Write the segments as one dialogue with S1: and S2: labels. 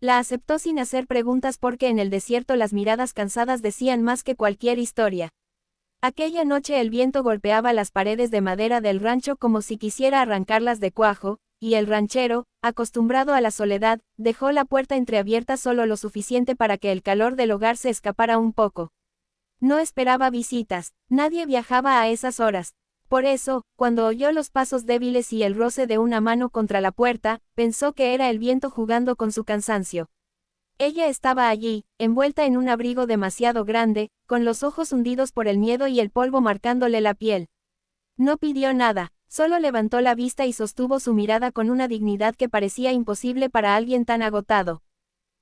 S1: La aceptó sin hacer preguntas porque en el desierto las miradas cansadas decían más que cualquier historia. Aquella noche el viento golpeaba las paredes de madera del rancho como si quisiera arrancarlas de cuajo, y el ranchero, acostumbrado a la soledad, dejó la puerta entreabierta solo lo suficiente para que el calor del hogar se escapara un poco. No esperaba visitas, nadie viajaba a esas horas. Por eso, cuando oyó los pasos débiles y el roce de una mano contra la puerta, pensó que era el viento jugando con su cansancio. Ella estaba allí, envuelta en un abrigo demasiado grande, con los ojos hundidos por el miedo y el polvo marcándole la piel. No pidió nada, solo levantó la vista y sostuvo su mirada con una dignidad que parecía imposible para alguien tan agotado.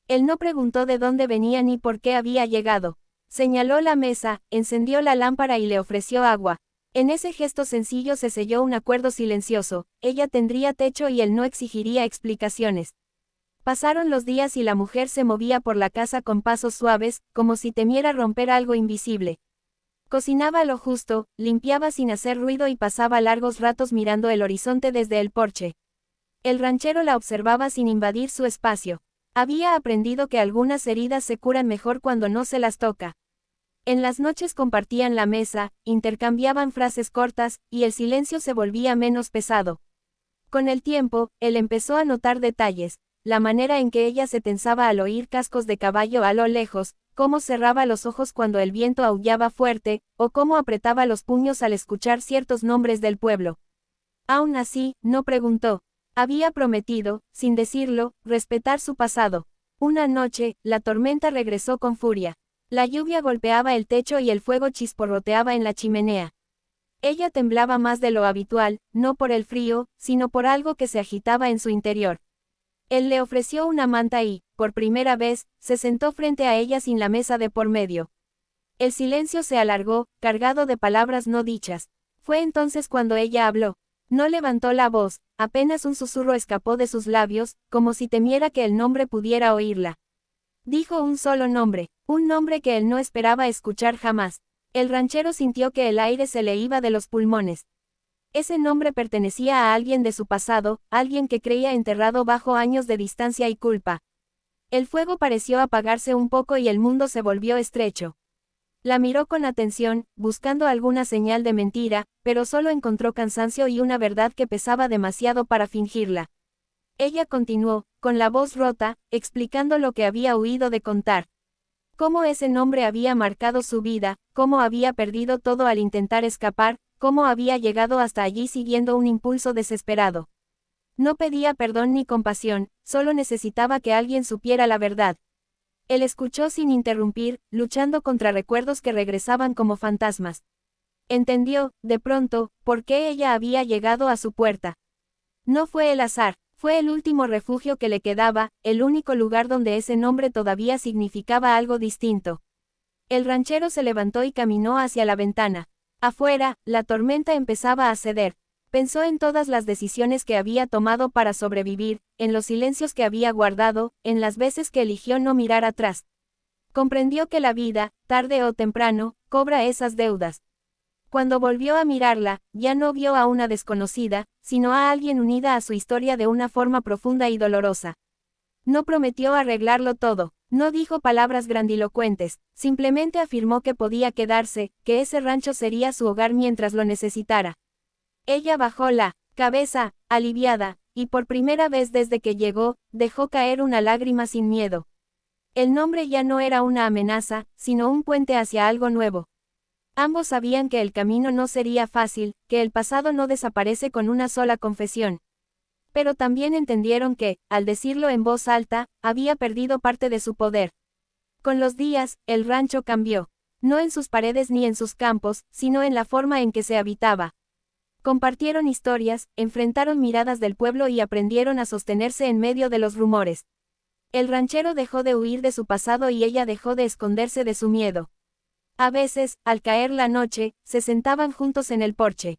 S1: Él no preguntó de dónde venía ni por qué había llegado. Señaló la mesa, encendió la lámpara y le ofreció agua. En ese gesto sencillo se selló un acuerdo silencioso, ella tendría techo y él no exigiría explicaciones. Pasaron los días y la mujer se movía por la casa con pasos suaves, como si temiera romper algo invisible. Cocinaba lo justo, limpiaba sin hacer ruido y pasaba largos ratos mirando el horizonte desde el porche. El ranchero la observaba sin invadir su espacio. Había aprendido que algunas heridas se curan mejor cuando no se las toca. En las noches compartían la mesa, intercambiaban frases cortas, y el silencio se volvía menos pesado. Con el tiempo, él empezó a notar detalles. La manera en que ella se tensaba al oír cascos de caballo a lo lejos, cómo cerraba los ojos cuando el viento aullaba fuerte, o cómo apretaba los puños al escuchar ciertos nombres del pueblo. Aún así, no preguntó. Había prometido, sin decirlo, respetar su pasado. Una noche, la tormenta regresó con furia. La lluvia golpeaba el techo y el fuego chisporroteaba en la chimenea. Ella temblaba más de lo habitual, no por el frío, sino por algo que se agitaba en su interior. Él le ofreció una manta y, por primera vez, se sentó frente a ella sin la mesa de por medio. El silencio se alargó, cargado de palabras no dichas. Fue entonces cuando ella habló. No levantó la voz, apenas un susurro escapó de sus labios, como si temiera que el nombre pudiera oírla. Dijo un solo nombre, un nombre que él no esperaba escuchar jamás. El ranchero sintió que el aire se le iba de los pulmones. Ese nombre pertenecía a alguien de su pasado, alguien que creía enterrado bajo años de distancia y culpa. El fuego pareció apagarse un poco y el mundo se volvió estrecho. La miró con atención, buscando alguna señal de mentira, pero solo encontró cansancio y una verdad que pesaba demasiado para fingirla. Ella continuó, con la voz rota, explicando lo que había huido de contar. Cómo ese nombre había marcado su vida, cómo había perdido todo al intentar escapar, cómo había llegado hasta allí siguiendo un impulso desesperado. No pedía perdón ni compasión, solo necesitaba que alguien supiera la verdad. Él escuchó sin interrumpir, luchando contra recuerdos que regresaban como fantasmas. Entendió, de pronto, por qué ella había llegado a su puerta. No fue el azar, fue el último refugio que le quedaba, el único lugar donde ese nombre todavía significaba algo distinto. El ranchero se levantó y caminó hacia la ventana. Afuera, la tormenta empezaba a ceder. Pensó en todas las decisiones que había tomado para sobrevivir, en los silencios que había guardado, en las veces que eligió no mirar atrás. Comprendió que la vida, tarde o temprano, cobra esas deudas. Cuando volvió a mirarla, ya no vio a una desconocida, sino a alguien unida a su historia de una forma profunda y dolorosa. No prometió arreglarlo todo, no dijo palabras grandilocuentes, simplemente afirmó que podía quedarse, que ese rancho sería su hogar mientras lo necesitara. Ella bajó la cabeza, aliviada, y por primera vez desde que llegó, dejó caer una lágrima sin miedo. El nombre ya no era una amenaza, sino un puente hacia algo nuevo. Ambos sabían que el camino no sería fácil, que el pasado no desaparece con una sola confesión. Pero también entendieron que, al decirlo en voz alta, había perdido parte de su poder. Con los días, el rancho cambió. No en sus paredes ni en sus campos, sino en la forma en que se habitaba. Compartieron historias, enfrentaron miradas del pueblo y aprendieron a sostenerse en medio de los rumores. El ranchero dejó de huir de su pasado y ella dejó de esconderse de su miedo. A veces, al caer la noche, se sentaban juntos en el porche.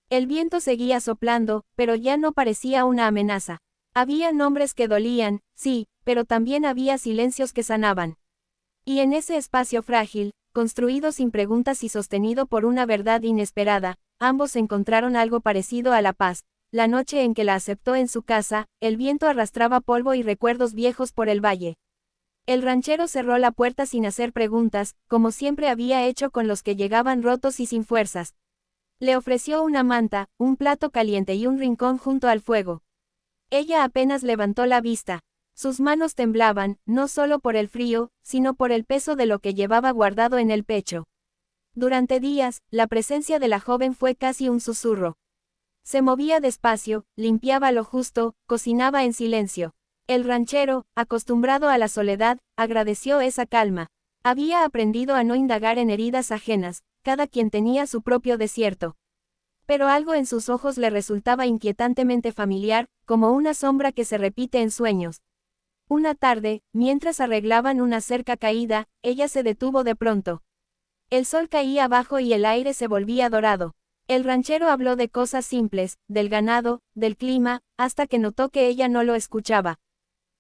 S1: El viento seguía soplando, pero ya no parecía una amenaza. Había nombres que dolían, sí, pero también había silencios que sanaban. Y en ese espacio frágil, construido sin preguntas y sostenido por una verdad inesperada, ambos encontraron algo parecido a la paz, la noche en que la aceptó en su casa, el viento arrastraba polvo y recuerdos viejos por el valle. El ranchero cerró la puerta sin hacer preguntas, como siempre había hecho con los que llegaban rotos y sin fuerzas. Le ofreció una manta, un plato caliente y un rincón junto al fuego. Ella apenas levantó la vista. Sus manos temblaban, no solo por el frío, sino por el peso de lo que llevaba guardado en el pecho. Durante días, la presencia de la joven fue casi un susurro. Se movía despacio, limpiaba lo justo, cocinaba en silencio. El ranchero, acostumbrado a la soledad, agradeció esa calma. Había aprendido a no indagar en heridas ajenas, cada quien tenía su propio desierto. Pero algo en sus ojos le resultaba inquietantemente familiar, como una sombra que se repite en sueños. Una tarde, mientras arreglaban una cerca caída, ella se detuvo de pronto. El sol caía abajo y el aire se volvía dorado. El ranchero habló de cosas simples, del ganado, del clima, hasta que notó que ella no lo escuchaba.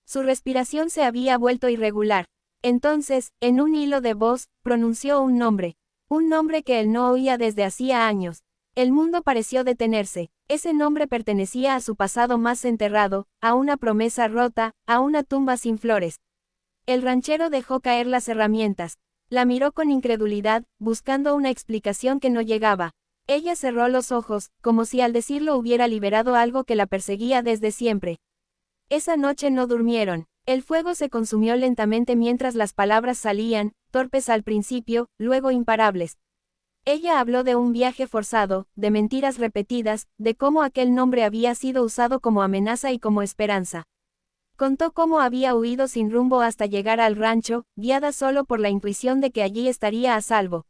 S1: Su respiración se había vuelto irregular. Entonces, en un hilo de voz, pronunció un nombre que él no oía desde hacía años. El mundo pareció detenerse. Ese nombre pertenecía a su pasado más enterrado, a una promesa rota, a una tumba sin flores. El ranchero dejó caer las herramientas. La miró con incredulidad, buscando una explicación que no llegaba. Ella cerró los ojos, como si al decirlo hubiera liberado algo que la perseguía desde siempre. Esa noche no durmieron. El fuego se consumió lentamente mientras las palabras salían, torpes al principio, luego imparables. Ella habló de un viaje forzado, de mentiras repetidas, de cómo aquel nombre había sido usado como amenaza y como esperanza. Contó cómo había huido sin rumbo hasta llegar al rancho, guiada solo por la intuición de que allí estaría a salvo.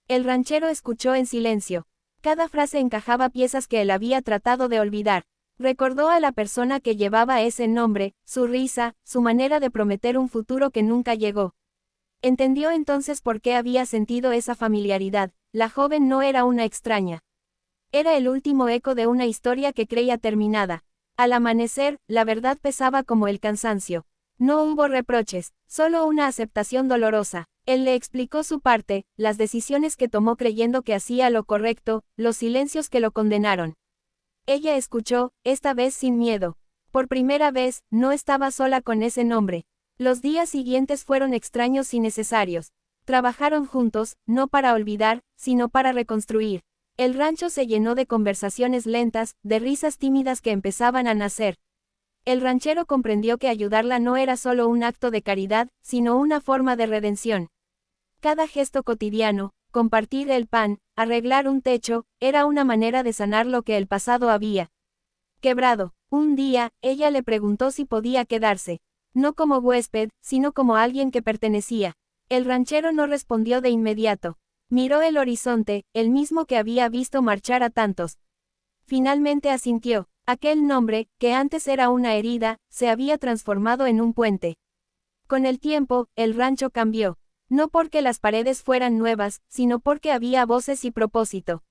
S1: El ranchero escuchó en silencio. Cada frase encajaba piezas que él había tratado de olvidar. Recordó a la persona que llevaba ese nombre, su risa, su manera de prometer un futuro que nunca llegó. Entendió entonces por qué había sentido esa familiaridad. La joven no era una extraña. Era el último eco de una historia que creía terminada. Al amanecer, la verdad pesaba como el cansancio. No hubo reproches, solo una aceptación dolorosa. Él le explicó su parte, las decisiones que tomó creyendo que hacía lo correcto, los silencios que lo condenaron. Ella escuchó, esta vez sin miedo. Por primera vez, no estaba sola con ese nombre. Los días siguientes fueron extraños y necesarios. Trabajaron juntos, no para olvidar, sino para reconstruir. El rancho se llenó de conversaciones lentas, de risas tímidas que empezaban a nacer. El ranchero comprendió que ayudarla no era solo un acto de caridad, sino una forma de redención. Cada gesto cotidiano, compartir el pan, arreglar un techo, era una manera de sanar lo que el pasado había quebrado. Un día, ella le preguntó si podía quedarse. No como huésped, sino como alguien que pertenecía. El ranchero no respondió de inmediato. Miró el horizonte, el mismo que había visto marchar a tantos. Finalmente asintió. Aquel nombre, que antes era una herida, se había transformado en un puente. Con el tiempo, el rancho cambió. No porque las paredes fueran nuevas, sino porque había voces y propósito.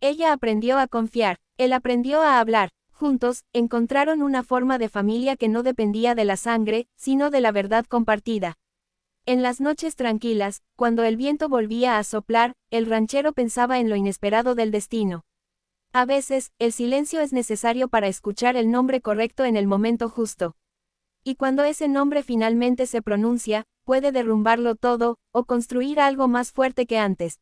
S1: Ella aprendió a confiar. Él aprendió a hablar. Juntos, encontraron una forma de familia que no dependía de la sangre, sino de la verdad compartida. En las noches tranquilas, cuando el viento volvía a soplar, el ranchero pensaba en lo inesperado del destino. A veces, el silencio es necesario para escuchar el nombre correcto en el momento justo. Y cuando ese nombre finalmente se pronuncia, puede derrumbarlo todo, o construir algo más fuerte que antes.